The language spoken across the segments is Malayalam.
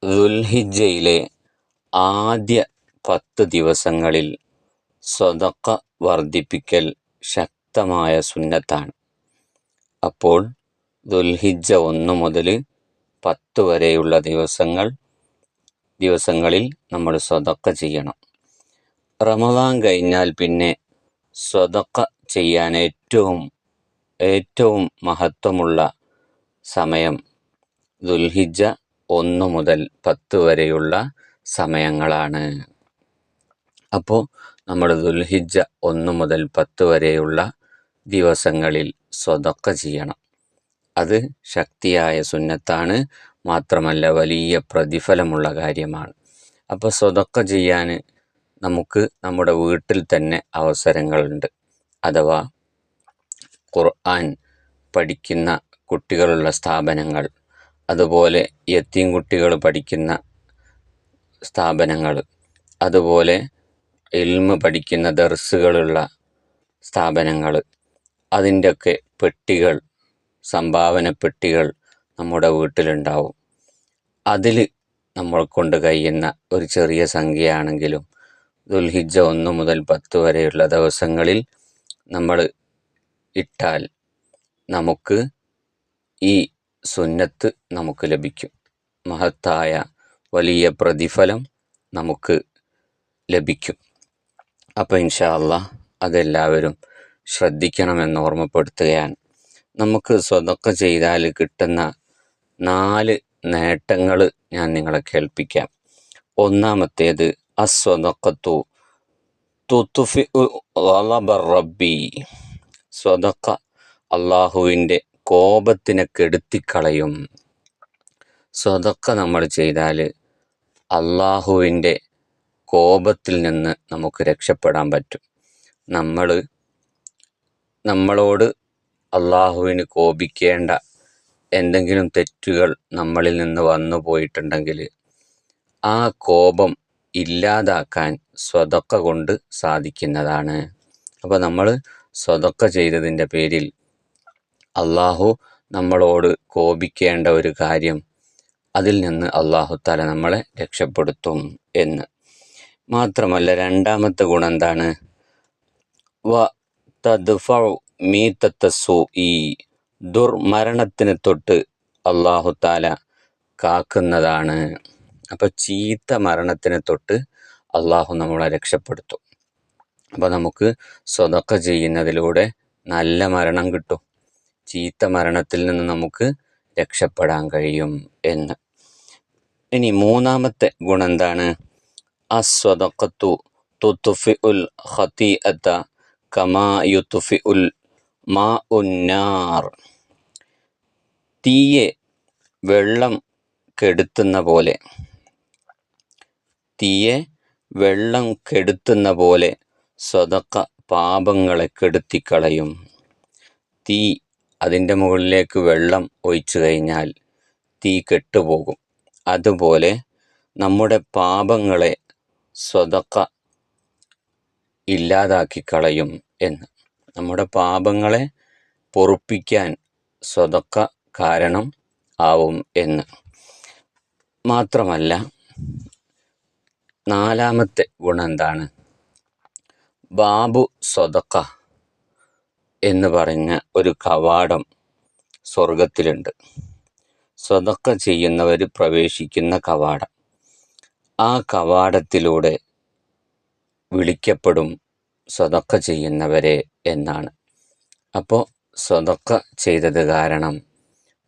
ദുൽഹിജ്ജയിലെ ആദ്യ 10 ദിവസങ്ങളിൽ സ്വതക്ക വർദ്ധിപ്പിക്കൽ ശക്തമായ സുന്നത്താണ്. അപ്പോൾ ദുൽഹിജ്ജ 1 മുതൽ 10 വരെയുള്ള ദിവസങ്ങളിൽ നമ്മൾ സ്വതക്ക ചെയ്യണം. റമദാൻ കഴിഞ്ഞാൽ പിന്നെ സ്വതക്ക ചെയ്യാൻ ഏറ്റവും മഹത്വമുള്ള സമയം ദുൽഹിജ്ജ 1 മുതൽ 10 വരെയുള്ള സമയങ്ങളാണ്. അപ്പോൾ നമ്മൾ ദുൽഹിജ്ജ 1 മുതൽ 10 വരെയുള്ള ദിവസങ്ങളിൽ സ്വതക്ക ചെയ്യണം. അത് ശക്തിയായ സുന്നത്താണ്, മാത്രമല്ല വലിയ പ്രതിഫലമുള്ള കാര്യമാണ്. അപ്പോൾ സ്വതക്ക ചെയ്യാൻ നമുക്ക് നമ്മുടെ വീട്ടിൽ തന്നെ അവസരങ്ങളുണ്ട്. അഥവാ ഖുർആൻ പഠിക്കുന്ന കുട്ടികളുള്ള സ്ഥാപനങ്ങൾ, അതുപോലെ യത്തീം കുട്ടികൾ പഠിക്കുന്ന സ്ഥാപനങ്ങൾ, അതുപോലെ ഇൽമ് പഠിക്കുന്ന ദർസുകളുള്ള സ്ഥാപനങ്ങൾ, അതിൻ്റെയൊക്കെ പെട്ടികൾ, സംഭാവന പെട്ടികൾ നമ്മുടെ വീട്ടിലുണ്ടാവും. അതിൽ നമ്മൾ കൊണ്ട് കഴിയുന്ന ഒരു ചെറിയ സംഖ്യയാണെങ്കിലും ദുൽഹിജ്ജ 1 മുതൽ 10 വരെയുള്ള ദിവസങ്ങളിൽ നമ്മൾ ഇട്ടാൽ നമുക്ക് ഈ സുന്നത്ത് നമുക്ക് ലഭിക്കും. മഹത്തായ വലിയ പ്രതിഫലം നമുക്ക് ലഭിക്കും. അപ്പോൾ ഇൻഷാ അല്ലാഹ് അതെല്ലാവരും ശ്രദ്ധിക്കണമെന്ന് ഓർമ്മപ്പെടുത്തുകയാണ്. നമുക്ക് സ്വതക്ക ചെയ്താൽ കിട്ടുന്ന 4 നേട്ടങ്ങൾ ഞാൻ നിങ്ങളെ കേൾപ്പിക്കാം. ഒന്നാമത്തേത് അസ്വദഖത്തു തുത്ഫിഉ ഗളബർ റബ്ബി. സ്വതക്ക അള്ളാഹുവിൻ്റെ കോപത്തിനെ കെടുത്തിക്കളയും. സ്വതക്ക നമ്മൾ ചെയ്താൽ അള്ളാഹുവിൻ്റെ കോപത്തിൽ നിന്ന് നമുക്ക് രക്ഷപ്പെടാൻ പറ്റും. നമ്മളോട് അള്ളാഹുവിന് കോപിക്കേണ്ട എന്തെങ്കിലും തെറ്റുകൾ നമ്മളിൽ നിന്ന് വന്നു പോയിട്ടുണ്ടെങ്കിൽ ആ കോപം ഇല്ലാതാക്കാൻ സ്വതക്ക കൊണ്ട് സാധിക്കുന്നതാണ്. അപ്പോൾ നമ്മൾ സ്വതക്ക ചെയ്തതിൻ്റെ പേരിൽ അള്ളാഹു നമ്മളോട് കോപിക്കേണ്ട ഒരു കാര്യം, അതിൽ നിന്ന് അള്ളാഹു തആല നമ്മളെ രക്ഷപ്പെടുത്തും എന്ന്. മാത്രമല്ല, രണ്ടാമത്തെ ഗുണം എന്താണ്? വ തദ്ഫഉ മീതത്ത സൂഇ. ദുർമരണത്തിന് തൊട്ട് അള്ളാഹു തആല കാക്കുന്നതാണ്. അപ്പോൾ ചീത്ത മരണത്തിനെ തൊട്ട് അള്ളാഹു നമ്മളെ രക്ഷപ്പെടുത്തും. അപ്പോൾ നമുക്ക് സ്വതക്ക ചെയ്യുന്നതിലൂടെ നല്ല മരണം കിട്ടും. ചീത്ത മരണത്തിൽ നിന്ന് നമുക്ക് രക്ഷപ്പെടാൻ കഴിയും എന്ന്. ഇനി മൂന്നാമത്തെ ഗുണം എന്താണ്? അസ്വദഖത്തു തുത്ഫിഉൽ ഖതീഅത കമാ യുത്ഫിഉൽ മാഉൻ നാർ. തീയെ വെള്ളം കെടുത്തുന്ന പോലെ സ്വതക്ക പാപങ്ങളെ കെടുത്തിക്കളയും. തീ, അതിൻ്റെ മുകളിലേക്ക് വെള്ളം ഒഴിച്ചു കഴിഞ്ഞാൽ തീ കെട്ടുപോകും. അതുപോലെ നമ്മുടെ പാപങ്ങളെ സ്വതക്ക ഇല്ലാതാക്കി കളയും എന്ന്. നമ്മുടെ പാപങ്ങളെ പൊറുപ്പിക്കാൻ സ്വതക്ക കാരണം ആവും എന്ന്. മാത്രമല്ല, നാലാമത്തെ ഗുണം എന്താണ്? ബാബു സ്വതക്ക എന്ന് പറഞ്ഞ ഒരു കവാടം സ്വർഗത്തിലുണ്ട്. സ്വതക്ക ചെയ്യുന്നവർ പ്രവേശിക്കുന്ന കവാടം. ആ കവാടത്തിലൂടെ വിളിക്കപ്പെടും സ്വതക്ക ചെയ്യുന്നവരെ എന്നാണ്. അപ്പോൾ സ്വതക്ക ചെയ്തത് കാരണം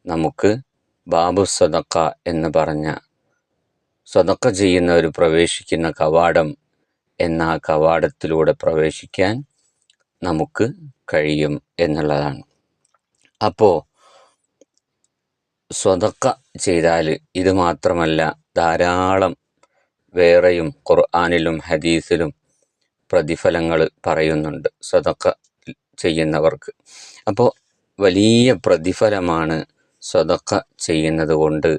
നമുക്ക് ബാബു സ്വതക്ക എന്ന് പറഞ്ഞ സ്വതക്ക ചെയ്യുന്നവർ പ്രവേശിക്കുന്ന കവാടം എന്ന ആ കവാടത്തിലൂടെ പ്രവേശിക്കാൻ നമുക്ക് കഴിയും എന്നുള്ളതാണ്. അപ്പോൾ സ്വതക്ക ചെയ്താൽ ഇത് മാത്രമല്ല, ധാരാളം വേറെയും ഖുർആനിലും ഹദീസിലും പ്രതിഫലങ്ങൾ പറയുന്നുണ്ട് സ്വതക്ക ചെയ്യുന്നവർക്ക്. അപ്പോൾ വലിയ പ്രതിഫലമാണ് സ്വതക്ക ചെയ്യുന്നത് കൊണ്ട്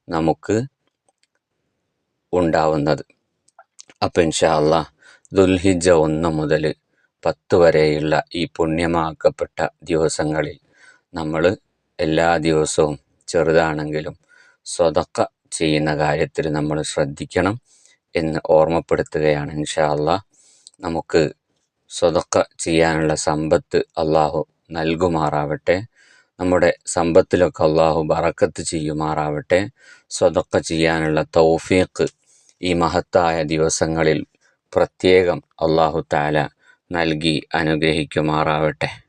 നമുക്ക് ഉണ്ടാവുന്നത്. അപ്പോൾ ഇൻഷാ അല്ലാഹ് ദുൽഹിജ്ജ 1 മുതൽ 10 വരെയുള്ള ഈ പുണ്യമാക്കപ്പെട്ട ദിവസങ്ങളിൽ നമ്മൾ എല്ലാ ദിവസവും ചെറുതാണെങ്കിലും സ്വതക്ക ചെയ്യുന്ന കാര്യത്തിൽ നമ്മൾ ശ്രദ്ധിക്കണം എന്ന് ഓർമ്മപ്പെടുത്തുകയാണ്. ഇൻഷാ അല്ലാഹ് നമുക്ക് സ്വതക്ക ചെയ്യാനുള്ള സമ്പത്ത് അള്ളാഹു നൽകുമാറാവട്ടെ. നമ്മുടെ സമ്പത്തിലൊക്കെ അള്ളാഹു ബറക്കത്ത് ചെയ്യുമാറാവട്ടെ. സ്വതക്ക ചെയ്യാനുള്ള തൗഫീഖ് ഈ മഹത്തായ ദിവസങ്ങളിൽ പ്രത്യേകം അള്ളാഹു തആല നൽകി അനുഗ്രഹിക്കുമാറാവട്ടെ.